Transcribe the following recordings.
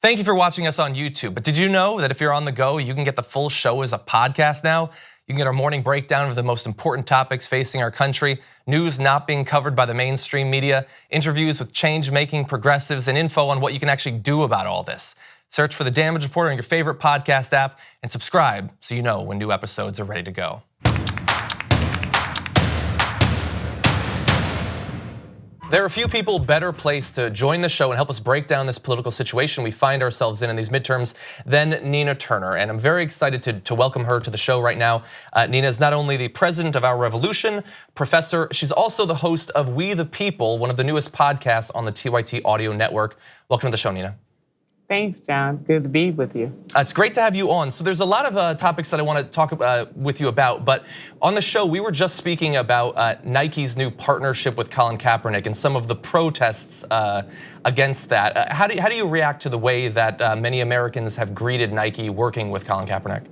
Thank you for watching us on YouTube. But did you know that if you're on the go, you can get the full show as a podcast now? You can get our morning breakdown of the most important topics facing our country, news not being covered by the mainstream media, interviews with change-making progressives, and info on what you can actually do about all this. Search for The Damage Report on your favorite podcast app and subscribe so you know when new episodes are ready to go. There are few people better placed to join the show and help us break down this political situation we find ourselves in these midterms than Nina Turner. And I'm very excited to welcome her to the show right now. Nina is not only the president of Our Revolution, professor, she's also the host of We the People, one of the newest podcasts on the TYT audio network. Welcome to the show, Nina. Thanks, John. Good to be with you. It's great to have you on. So there's a lot of topics that I want to talk with you about, but on the show we were just speaking about Nike's new partnership with Colin Kaepernick and some of the protests against that. How do you react to the way that many Americans have greeted Nike working with Colin Kaepernick?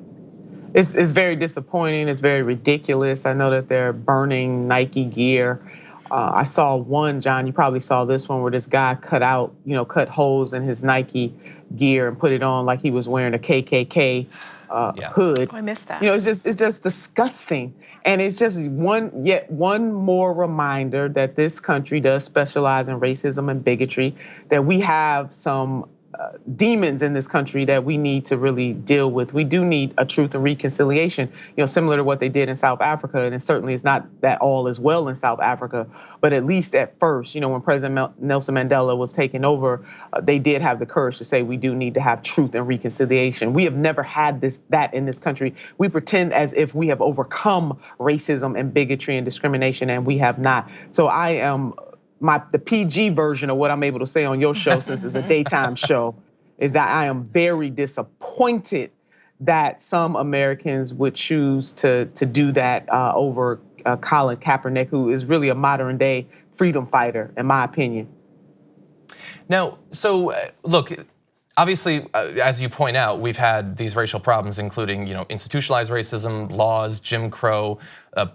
It's very disappointing. It's very ridiculous. I know that they're burning Nike gear. I saw one, John, you probably saw this one where this guy cut holes in his Nike gear and put it on like he was wearing a KKK hood. Oh, I missed that. It's just disgusting. And it's just one more reminder that this country does specialize in racism and bigotry, that we have some demons in this country that we need to really deal with. We do need a truth and reconciliation, similar to what they did in South Africa. And it certainly is not that all is well in South Africa, but at least at first, when President Nelson Mandela was taking over, they did have the courage to say we do need to have truth and reconciliation. We have never had that in this country. We pretend as if we have overcome racism and bigotry and discrimination, and we have not. So I am the PG version of what I'm able to say on your show, since it's a daytime show, is that I am very disappointed that some Americans would choose to do that over Colin Kaepernick, who is really a modern day freedom fighter, in my opinion. Now, so look, obviously, as you point out, we've had these racial problems, including institutionalized racism, laws, Jim Crow,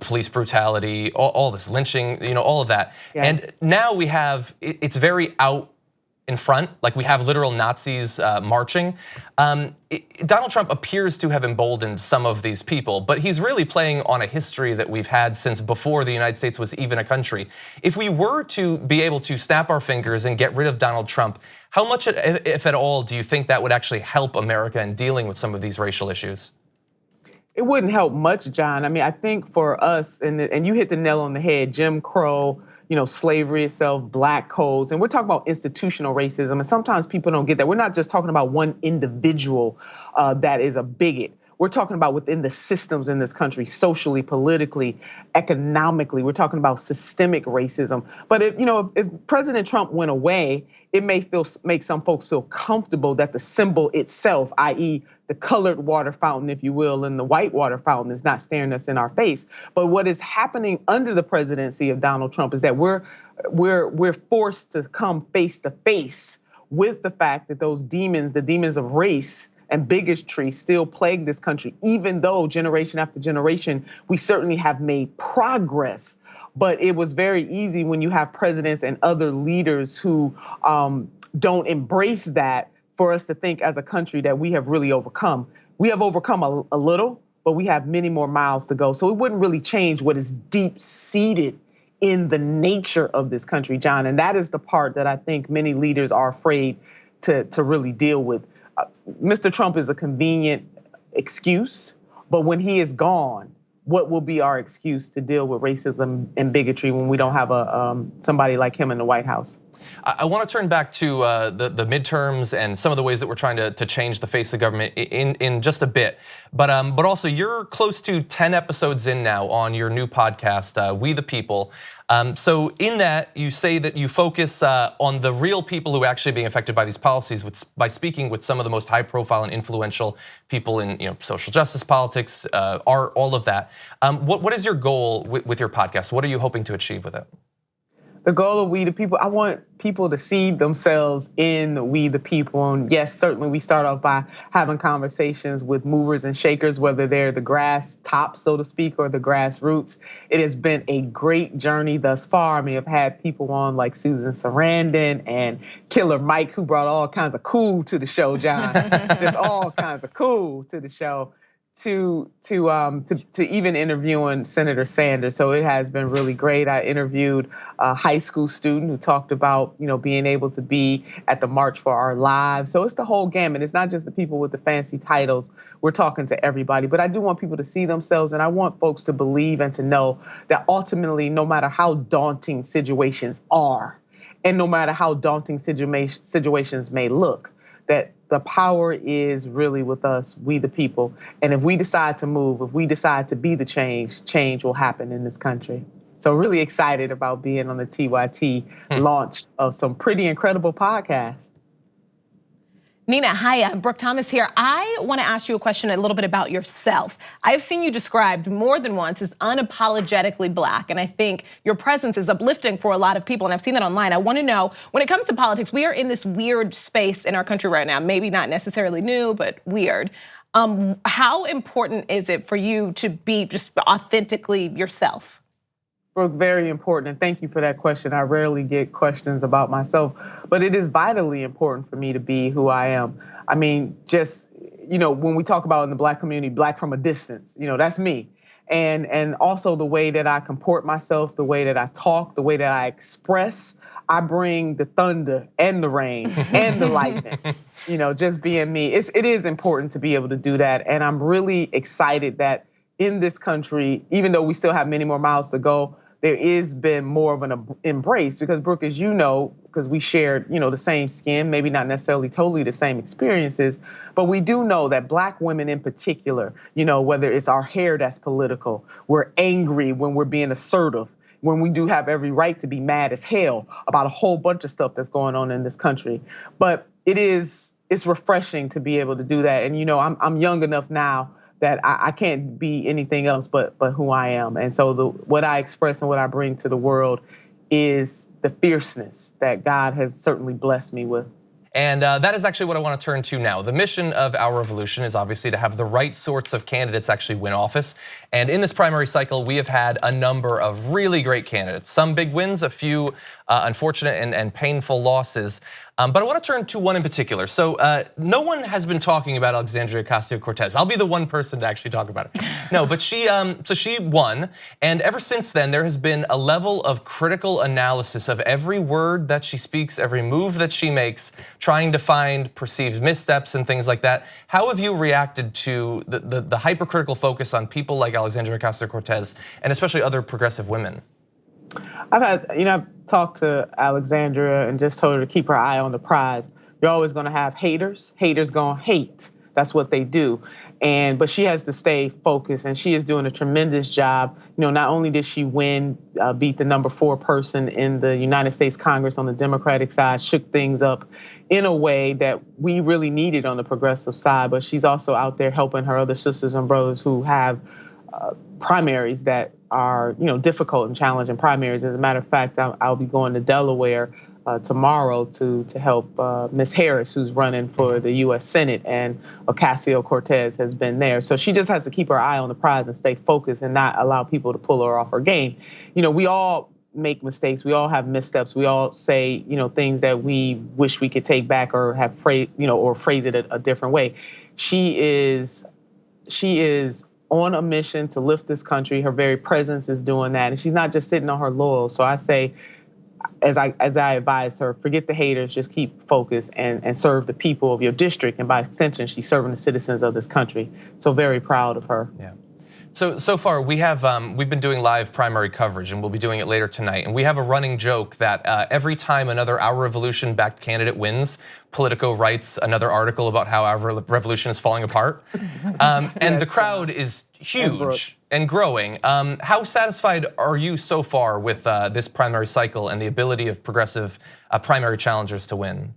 police brutality, all this lynching, all of that. Yes. And now we have, it's very out in front, like we have literal Nazis marching. Donald Trump appears to have emboldened some of these people, but he's really playing on a history that we've had since before the United States was even a country. If we were to be able to snap our fingers and get rid of Donald Trump, how much, if at all, do you think that would actually help America in dealing with some of these racial issues? It wouldn't help much, John. I mean, I think for us, and you hit the nail on the head, Jim Crow, slavery itself, black codes, and we're talking about institutional racism. And sometimes people don't get that. We're not just talking about one individual that is a bigot. We're talking about within the systems in this country, socially, politically, economically. We're talking about systemic racism. But if President Trump went away, it may make some folks feel comfortable that the symbol itself, i.e. the colored water fountain, if you will, and the white water fountain is not staring us in our face. But what is happening under the presidency of Donald Trump is that we're forced to come face to face with the fact that those demons, the demons of race and bigotry, still plague this country, even though generation after generation, we certainly have made progress. But it was very easy when you have presidents and other leaders who don't embrace that, for us to think as a country that we have really overcome. We have overcome a little, but we have many more miles to go. So it wouldn't really change what is deep seated in the nature of this country, John. And that is the part that I think many leaders are afraid to really deal with. Mr. Trump is a convenient excuse, but when he is gone, what will be our excuse to deal with racism and bigotry when we don't have somebody like him in the White House? I want to turn back to the midterms and some of the ways that we're trying to change the face of government in just a bit. But also, you're close to 10 episodes in now on your new podcast, We the People. So in that, you say that you focus on the real people who are actually being affected by these policies by speaking with some of the most high-profile and influential people in social justice, politics, art, all of that. What is your goal with your podcast? What are you hoping to achieve with it? The goal of We the People, I want people to see themselves in We the People. And yes, certainly we start off by having conversations with movers and shakers, whether they're the grass top, so to speak, or the grassroots. It has been a great journey thus far. I mean, I've had people on like Susan Sarandon and Killer Mike, who brought all kinds of cool to the show, John. Just all kinds of cool to the show. To even interviewing Senator Sanders. So it has been really great. I interviewed a high school student who talked about, being able to be at the March for Our Lives. So it's the whole gamut. It's not just the people with the fancy titles. We're talking to everybody, but I do want people to see themselves, and I want folks to believe and to know that ultimately, no matter how daunting situations are, and no matter how daunting situations may look, that the power is really with us, we the people. And if we decide to move, if we decide to be the change, change will happen in this country. So really excited about being on the TYT launch of some pretty incredible podcasts. Nina, hi, Brooke Thomas here. I want to ask you a question a little bit about yourself. I've seen you described more than once as unapologetically Black, and I think your presence is uplifting for a lot of people, and I've seen that online. I want to know, when it comes to politics, we are in this weird space in our country right now, maybe not necessarily new, but weird. How important is it for you to be just authentically yourself? Brooke, very important, and thank you for that question. I rarely get questions about myself, but it is vitally important for me to be who I am. I mean, just, when we talk about in the Black community, Black from a distance, that's me. And also the way that I comport myself, the way that I talk, the way that I express, I bring the thunder and the rain and the lightning, just being me. It is important to be able to do that, and I'm really excited that in this country, even though we still have many more miles to go, there is been more of an embrace, because Brooke, as you know, because we shared, the same skin, maybe not necessarily totally the same experiences, but we do know that Black women in particular, whether it's our hair that's political, we're angry when we're being assertive, when we do have every right to be mad as hell about a whole bunch of stuff that's going on in this country. But it's refreshing to be able to do that. And I'm young enough now that I can't be anything else but who I am. And so what I express and what I bring to the world is the fierceness that God has certainly blessed me with. And that is actually what I want to turn to now. The mission of our revolution is obviously to have the right sorts of candidates actually win office. And in this primary cycle, we have had a number of really great candidates. Some big wins, a few unfortunate and painful losses. But I want to turn to one in particular. So no one has been talking about Alexandria Ocasio-Cortez. I'll be the one person to actually talk about it. No, but she won. And ever since then, there has been a level of critical analysis of every word that she speaks, every move that she makes, trying to find perceived missteps and things like that. How have you reacted to the hypercritical focus on people like Alexandria Ocasio-Cortez and especially other progressive women? I've talked to Alexandria and just told her to keep her eye on the prize. You're always gonna have haters. Haters gonna hate. That's what they do. But she has to stay focused, and she is doing a tremendous job. Not only did she win, beat the number 4 person in the United States Congress on the Democratic side, shook things up in a way that we really needed on the progressive side, but she's also out there helping her other sisters and brothers who have primaries that are, difficult and challenging primaries. As a matter of fact, I'll be going to Delaware tomorrow to help Ms. Harris, who's running for the U.S. Senate, and Ocasio-Cortez has been there. So she just has to keep her eye on the prize and stay focused and not allow people to pull her off her game. We all make mistakes. We all have missteps. We all say, things that we wish we could take back or have phrase it a different way. She is on a mission to lift this country. Her very presence is doing that. And she's not just sitting on her laurels. So I say, as I advise her, forget the haters, just keep focused and serve the people of your district. And by extension, she's serving the citizens of this country. So very proud of her. Yeah. So far we've been doing live primary coverage, and we'll be doing it later tonight. And we have a running joke that every time another Our Revolution backed candidate wins, Politico writes another article about how our revolution is falling apart. And the crowd is huge and growing. How satisfied are you so far with this primary cycle and the ability of progressive primary challengers to win?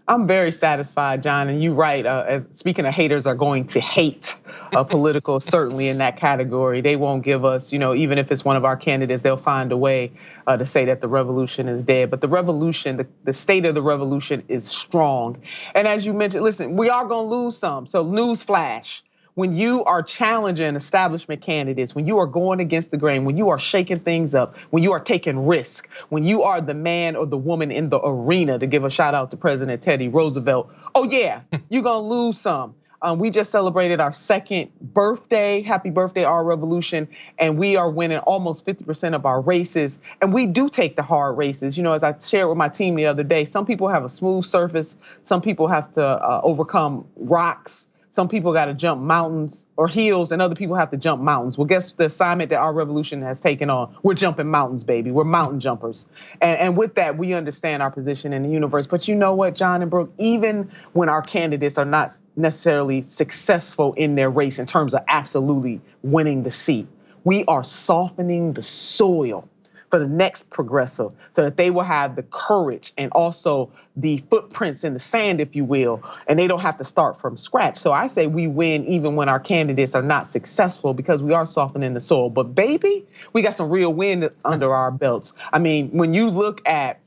I'm very satisfied, John, and you're right. As speaking of haters are going to hate, political, certainly in that category. They won't give us, even if it's one of our candidates, they'll find a way to say that the revolution is dead. But the revolution, the state of the revolution is strong. And as you mentioned, listen, we are gonna lose some. So news flash. When you are challenging establishment candidates, when you are going against the grain, when you are shaking things up, when you are taking risk, when you are the man or the woman in the arena, to give a shout out to President Teddy Roosevelt, oh yeah, you're gonna lose some. We just celebrated our 2nd birthday. Happy birthday, our revolution. And we are winning almost 50% of our races. And we do take the hard races. As I shared with my team the other day, some people have a smooth surface. Some people have to overcome rocks. Some people got to jump mountains or hills, and other people have to jump mountains. Well, guess the assignment that our revolution has taken on? We're jumping mountains, baby. We're mountain jumpers. And with that, we understand our position in the universe. But you know what, John and Brooke, even when our candidates are not necessarily successful in their race in terms of absolutely winning the seat, we are softening the soil for the next progressive so that they will have the courage and also the footprints in the sand, if you will, and they don't have to start from scratch. So I say we win even when our candidates are not successful because we are softening the soil. But baby, we got some real wind under our belts. I mean, when you look at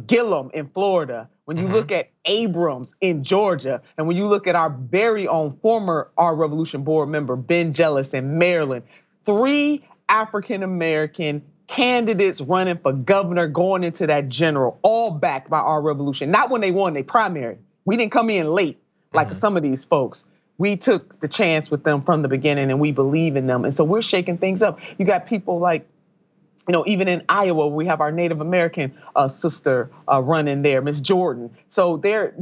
Gillum in Florida, when you look at Abrams in Georgia, and when you look at our very own former Our Revolution board member, Ben Jealous in Maryland, 3 African-American candidates running for governor going into that general, all backed by Our Revolution. Not when they won their primary. We didn't come in late like some of these folks. We took the chance with them from the beginning and we believe in them. And so we're shaking things up. You got people like, even in Iowa, we have our Native American sister running there, Miss Jordan. So they're,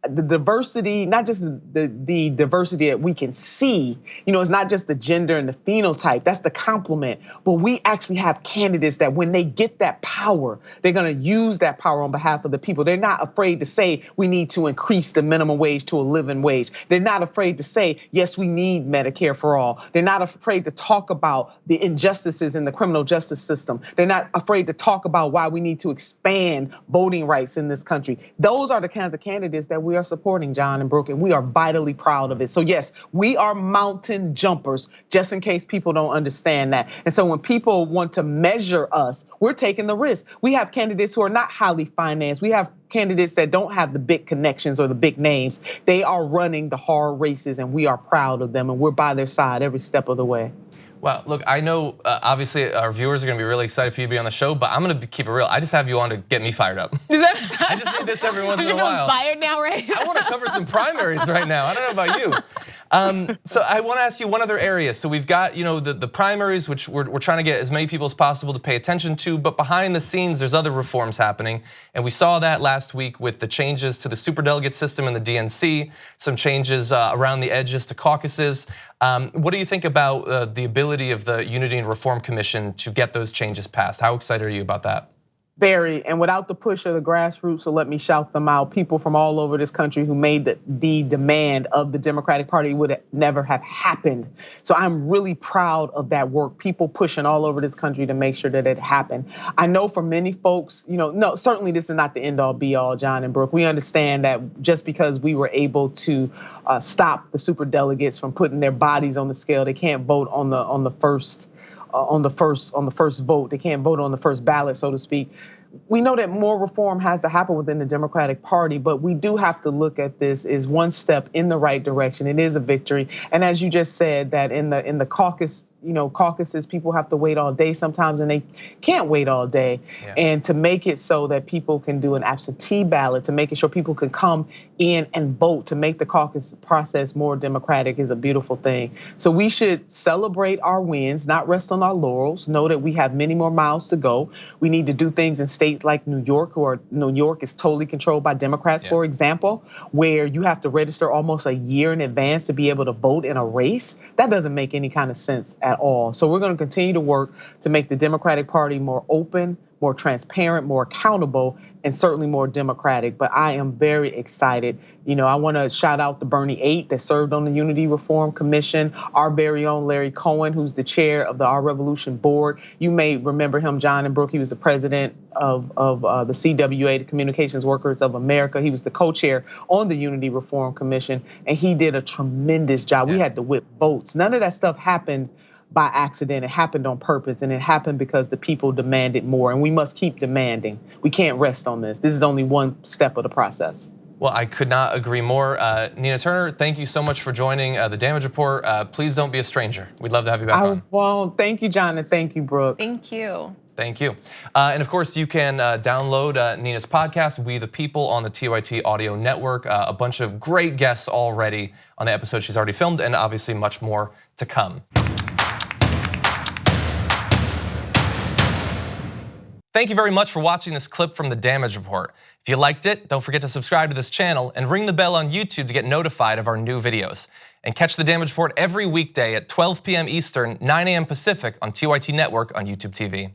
the diversity, not just the diversity that we can see, it's not just the gender and the phenotype, that's the complement. But we actually have candidates that when they get that power, they're gonna use that power on behalf of the people. They're not afraid to say we need to increase the minimum wage to a living wage. They're not afraid to say, yes, we need Medicare for all. They're not afraid to talk about the injustices in the criminal justice system. They're not afraid to talk about why we need to expand voting rights in this country. Those are the kinds of candidates that we are supporting, John and Brooke, and we are vitally proud of it. So yes, we are mountain jumpers, just in case people don't understand that. And so when people want to measure us, we're taking the risk. We have candidates who are not highly financed. We have candidates that don't have the big connections or the big names. They are running the hard races and we are proud of them and we're by their side every step of the way. Well, look, I know obviously our viewers are gonna be really excited for you to be on the show, but I'm gonna keep it real. I just have you on to get me fired up. I just need this every once in a while. You feel inspired now, right? I wanna cover some primaries right now. I don't know about you. So I wanna ask you one other area. So we've got the primaries, which we're trying to get as many people as possible to pay attention to, but behind the scenes, there's other reforms happening. And we saw that last week with the changes to the superdelegate system in the DNC, some changes around the edges to caucuses. What do you think about the ability of the Unity and Reform Commission to get those changes passed? How excited are you about that? Very, and without the push of the grassroots, so let me shout them out, people from all over this country who made the demand of the Democratic Party would never have happened. So I'm really proud of that work, people pushing all over this country to make sure that it happened. I know for many folks, no, certainly this is not the end all be all, John and Brooke. We understand that just because we were able to stop the superdelegates from putting their bodies on the scale, they can't vote on the first vote. They can't vote on the first ballot, so to speak. We know that more reform has to happen within the Democratic Party, but we do have to look at this as one step in the right direction. It is a victory. And as you just said, that in the caucuses, people have to wait all day sometimes and they can't wait all day. Yeah. And to make it so that people can do an absentee ballot, to make it sure people can come in and vote, to make the caucus process more democratic is a beautiful thing. So we should celebrate our wins, not rest on our laurels, know that we have many more miles to go. We need to do things in states like New York, New York is totally controlled by Democrats, for example, where you have to register almost a year in advance to be able to vote in a race. That doesn't make any kind of sense at all. So we're going to continue to work to make the Democratic Party more open, more transparent, more accountable, and certainly more democratic. But I am very excited. I want to shout out the Bernie 8 that served on the Unity Reform Commission, our very own Larry Cohen, who's the chair of the Our Revolution board. You may remember him, John and Brooke. He was the president of the CWA, the Communications Workers of America. He was the co-chair on the Unity Reform Commission, and he did a tremendous job. We had to whip votes. None of that stuff happened by accident. It happened on purpose, and it happened because the people demanded more, and we must keep demanding. We can't rest on this. This is only one step of the process. Well, I could not agree more. Nina Turner, thank you so much for joining the Damage Report. Please don't be a stranger. We'd love to have you back on. Well, thank you, John, and thank you, Brooke. Thank you. Thank you. And of course, you can download Nina's podcast, We the People, on the TYT Audio Network. A bunch of great guests already on the episode she's already filmed, and obviously much more to come. Thank you very much for watching this clip from the Damage Report. If you liked it, don't forget to subscribe to this channel and ring the bell on YouTube to get notified of our new videos. And catch the Damage Report every weekday at 12 p.m. Eastern, 9 a.m. Pacific on TYT Network on YouTube TV.